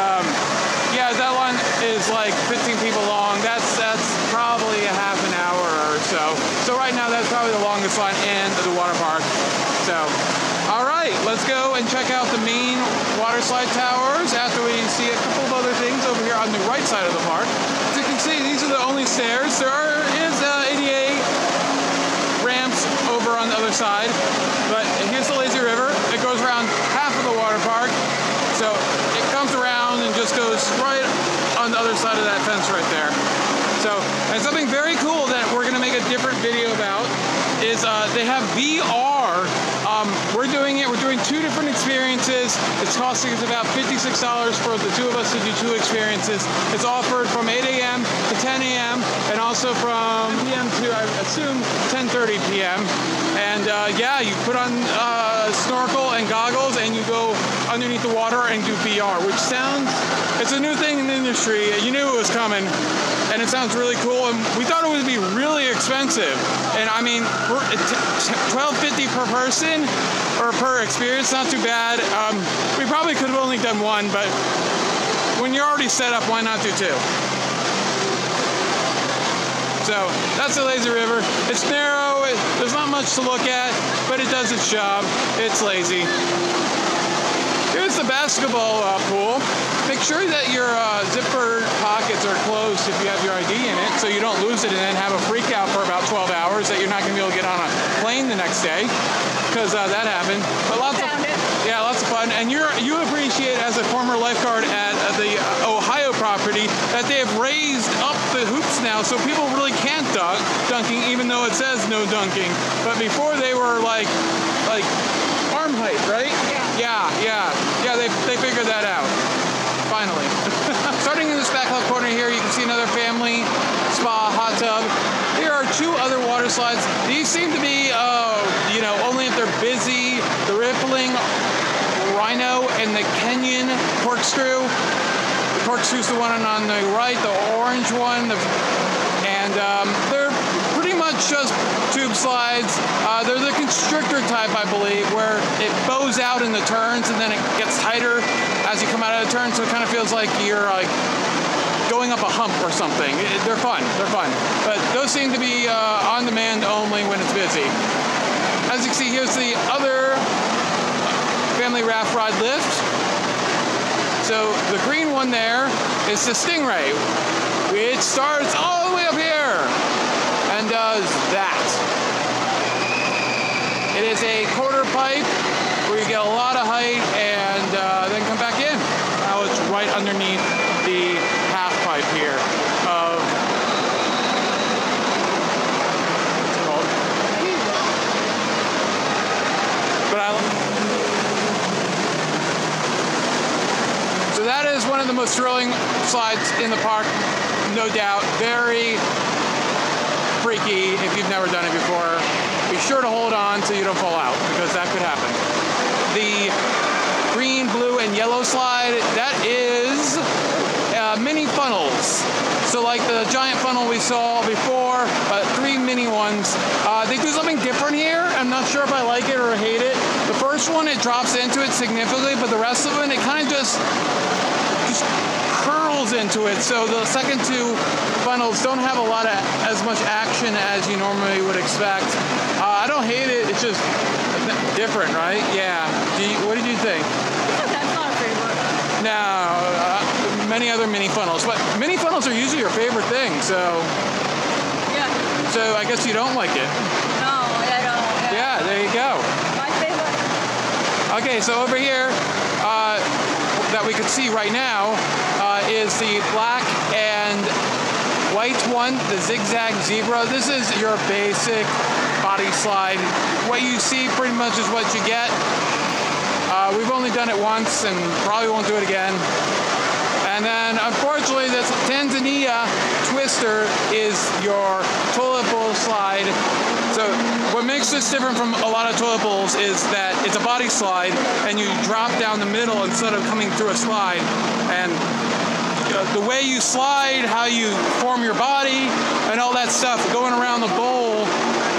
yeah, that line is like 15 people long. That's probably a half an hour or so. So right now, that's probably the longest line in the water park. So, all right, let's go and check out the main water slide towers after we see a couple of other things over here on the right side of the park. As you can see, these are the only stairs. There is ADA ramps over on the other side, but here's the lazy river. It goes around half of the water park. So it comes around and just goes right on the other side of that fence right there. So, and something very cool that we're going to make a different video about is they have VR. We're doing it. We're doing 2 different experiences. It's costing us about $56 for the 2 of us to do 2 experiences. It's offered from 8 a.m. to 10 a.m. and also from p.m. to, I assume, 10:30 p.m. And yeah, you put on snorkel and goggles and you go underneath the water and do VR, which sounds, it's a new thing in the industry. You knew it was coming, and it sounds really cool. And we thought it would be really expensive. And I mean, $12.50 per person or per experience, not too bad. We probably could have only done 1, but when you're already set up, why not do 2? So that's the lazy river. It's narrow. There's not much to look at, but it does its job. It's lazy. Here's the basketball pool. Make sure that your zipper pockets are closed if you have your ID in it, so you don't lose it and then have a freak out for about 12 hours that you're not going to be able to get on a plane the next day, because that happened. But lots of fun. And you appreciate, as a former lifeguard at the Ohio property, that they have raised up the hoops now, so people really can't dunking, even though it says no dunking. But before they were like arm height, right? Yeah. They figured that out. Finally. Starting in this back left corner here, you can see another family spa hot tub. Here are 2 other water slides. These seem to be, only if they're busy. The Rippling Rhino and the Kenyan Corkscrew. The Corkscrew's the one on the right, the orange one, and they're pretty much much just tube slides. They're the constrictor type, I believe, where it bows out in the turns and then it gets tighter as you come out of the turn, so it kind of feels like you're like going up a hump or something. They're fun. But those seem to be on demand only when it's busy. As you can see, here's the other family raft ride lift. So the green one there is the Stingray, which starts all the way up here and does that. It is a quarter pipe where you get a lot of height and then come back in. Now it's right underneath the half pipe here of, what's it called? So that is one of the most thrilling slides in the park, no doubt. Very freaky if you've never done it before. Be sure to hold on so you don't fall out, because that could happen. The green, blue, and yellow slide, that is mini funnels. So like the giant funnel we saw before, 3 mini ones. They do something different here. I'm not sure if I like it or hate it. The first one, it drops into it significantly, but the rest of it kind of just curls into it. So the second two funnels don't have a lot of as much action as you normally would expect. I don't hate it. It's just different, right? Yeah. What did you think? That's not a favorite. No, many other mini funnels, but mini funnels are usually your favorite thing. So Yeah. So I guess you don't like it. No, I don't. Yeah, there you go. My favorite. Okay, so over here, that we could see right now, is the black and white one, the zigzag zebra. This is your basic body slide. What you see pretty much is what you get. We've only done it once and probably won't do it again. And then, unfortunately, this Tanzania Twister is your toilet bowl slide. So what makes this different from a lot of toilet bowls is that it's a body slide and you drop down the middle instead of coming through a slide. And the way you slide, how you form your body, and all that stuff going around the bowl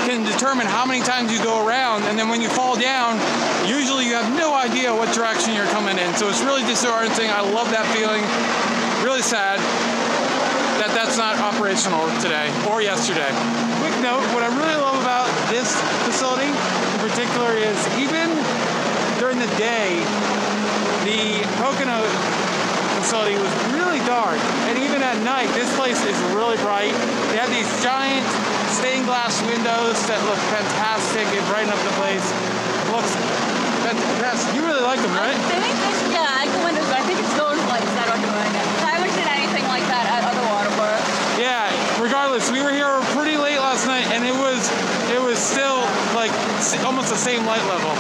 can determine how many times you go around. And then when you fall down, usually you have no idea what direction you're coming in. So it's really disorienting. I love that feeling. Really sad that that's not operational today or yesterday. Quick note, what I really love about this facility in particular is even during the day, the Pocono facility was really dark, and even at night, this place is really bright. They have these giant stained glass windows that look fantastic and brighten up the place. It looks fantastic. You really like them, right? I think it's, yeah, I like the windows, but I think it's those lights that are doing it. I haven't seen anything like that at other water parks. Yeah, regardless, we were here pretty late last night, and it was still like almost the same light level.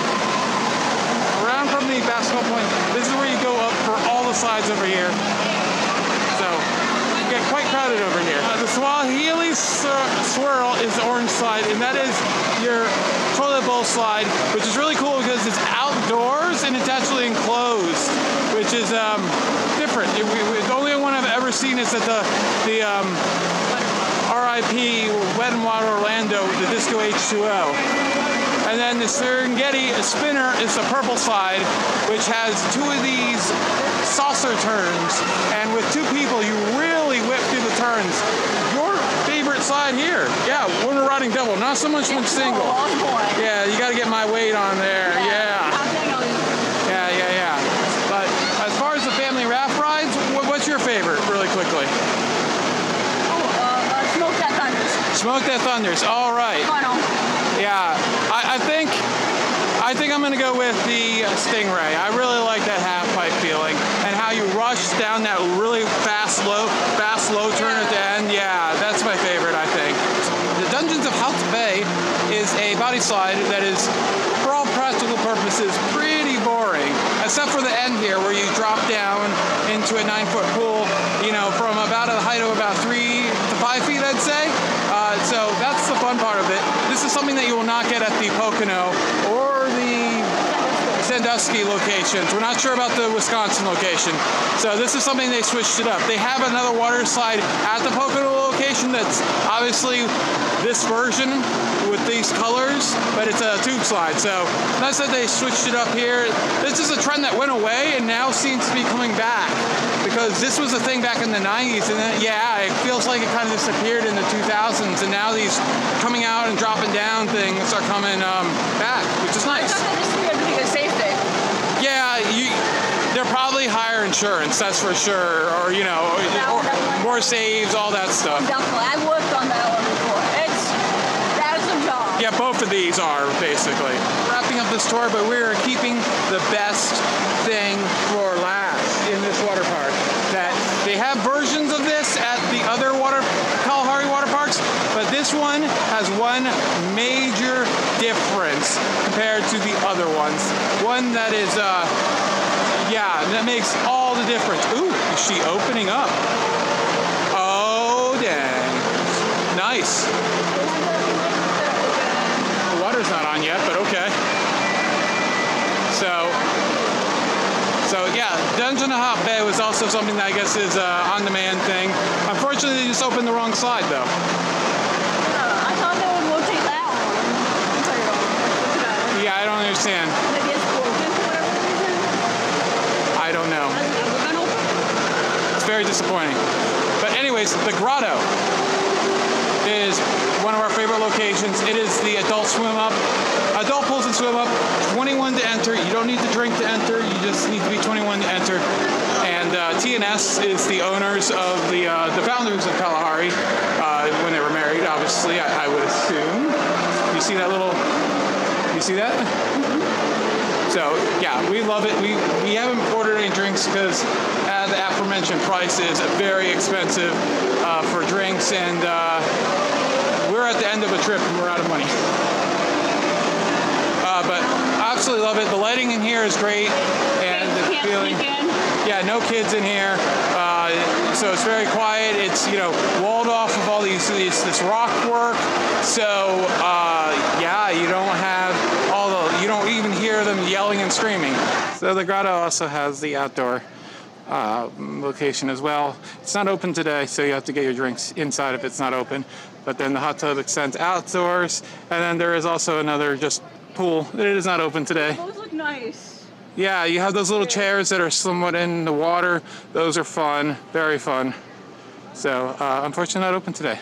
Around from the basketball point, this is where you go up for all the slides over here. So, you get quite crowded over here. The Swahili Swirl is the orange slide, and that is your toilet bowl slide, which is really cool because it's outdoors and it's actually enclosed, which is different. The only one I've ever seen is at the RIP Wet n Wild Orlando, the Disco H2O. And then the Serengeti Spinner is the purple slide, which has two of these saucer turns. And with two people, you really whip through the turns. Your favorite slide here. Yeah, when we're riding double, not so much when single. Yeah, you got to get my weight on there. Yeah. But as far as the family raft rides, what's your favorite, really quickly? Smoke That Thunders. Smoke That Thunders. All right. Yeah, I think I'm gonna go with the Stingray. I really like that half pipe feeling and how you rush down that really fast low turn at the end. Yeah, that's my favorite, I think. The Dungeons of House Bay is a body slide that is, for all practical purposes, pretty boring, except for the end here where you drop down into a 9-foot pool, from about a height of about 3 to 5 feet, I'd say. So that's the fun part of it. This is something that you will not get at the Pocono or the Sandusky locations. We're not sure about the Wisconsin location. So this is something they switched it up. They have another water slide at the Pocono location location that's obviously this version with these colors, but it's a tube slide. So nice that they switched it up here. This is a trend that went away and now seems to be coming back, because this was a thing back in the 90s, and then, yeah, it feels like it kind of disappeared in the 2000s, and now these coming out and dropping down things are coming back, which is nice. I thought they disappeared because of safety. Yeah, they're probably higher insurance, that's for sure, or or more saves, all that stuff. Definitely. I worked on that one before. That is a job. Yeah, both of these are basically. Wrapping up this tour, but we are keeping the best thing for last in this water park. That they have versions of this at the other Kalahari water parks, but this one has one major difference compared to the other ones. One that is, that makes all the difference. Ooh, is she opening up? Oh, dang. Nice. The water's not on yet, but okay. So yeah, Dungeon of Hot Bay was also something that I guess is an on-demand thing. Unfortunately, they just opened the wrong slide, though. I thought they would rotate that one. Yeah, I don't understand. Maybe it's broken for whatever reason. I don't know. Has it ever been open? It's very disappointing. But anyways, the grotto is one of our favorite locations. It is the adult pools and swim up, 21 to enter. You don't need to drink to enter. You just need to be 21 to enter. And T&S is the owners of the founders of Kalahari when they were married, obviously, I would assume. You see that little, you see that? So yeah, we love it. We haven't ordered any drinks because the aforementioned price is very expensive for drinks, and we're at the end of a trip and we're out of money. But I absolutely love it. The lighting in here is great, and the feeling. Yeah, no kids in here, so it's very quiet. It's walled off of all this rock work. So yeah, you don't even hear them yelling and screaming. So the grotto also has the outdoor location as well. It's not open today, so you have to get your drinks inside if it's not open. But then the hot tub extends outdoors, and then there is also another just pool. It is not open today. Those look nice. Yeah, you have those little chairs that are somewhat in the water. Those are fun, very fun. So unfortunately not open today.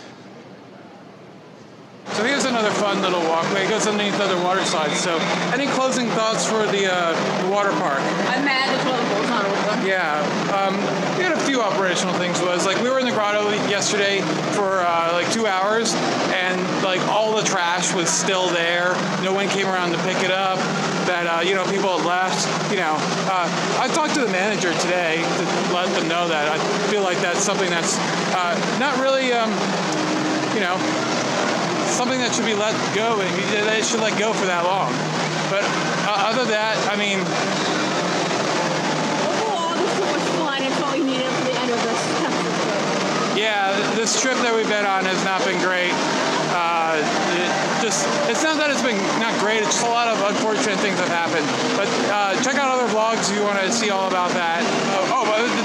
So here's another fun little walkway. It goes underneath other water slides. So any closing thoughts for the water park? I'm mad that the pool's not open. Yeah, we had a few operational things. We were in the grotto yesterday for 2 hours, and all the trash was still there. No one came around to pick it up. That people had left. I talked to the manager today to let them know that I feel like that's something that's not really something that should be let go, and they should let go for that long. But other than that, I mean, overall, this trip was fun. It's all we needed for the end of this trip. yeah, this trip that we've been on has not been great. It's not that it's been not great, it's just a lot of unfortunate things have happened. But check out other vlogs if you want to see all about that. But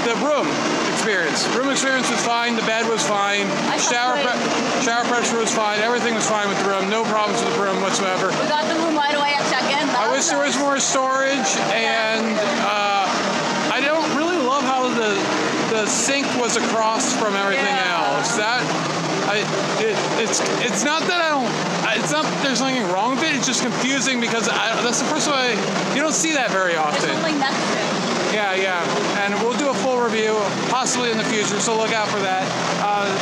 the room experience. Room experience was fine, the bed was fine, shower pressure was fine, everything was fine with the room, no problems with the room whatsoever. We got the room right away at check-in. I wish there was more storage, and I don't really love how the sink was across from everything else. It's not that it's not that there's something wrong with it, it's just confusing because that's the first time you don't see that very often. There's something next to it. Yeah, and we'll do a full review possibly in the future, so look out for that.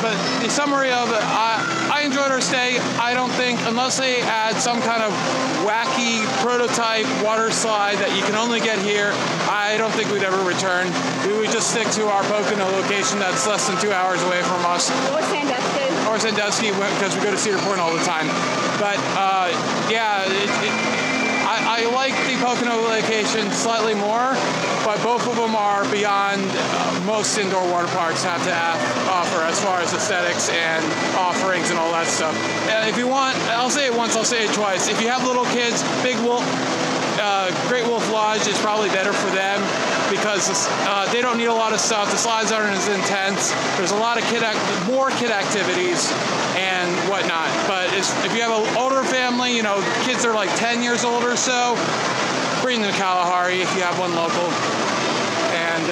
But the summary of it, I enjoyed our stay. I don't think, unless they add some kind of wacky prototype water slide that you can only get here, I don't think we'd ever return. We would just stick to our Pocono location that's less than 2 hours away from us. Or Sandusky, because we go to Cedar Point all the time. But I like the Pocono location slightly more, but both of them are beyond most indoor water parks have to offer as far as aesthetics and offerings and all that stuff. If you want, I'll say it once, I'll say it twice. If you have little kids, Great Wolf Lodge is probably better for them. because they don't need a lot of stuff. The slides aren't as intense. There's a lot of more kid activities and whatnot. But if you have an older family, you know, kids are like 10 years old or so, bring them to Kalahari if you have one local, and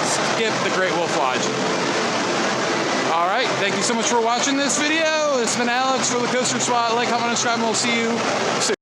skip the Great Wolf Lodge. All right, thank you so much for watching this video. This has been Alex for the Coaster Spot. Like, comment, and subscribe, and we'll see you soon.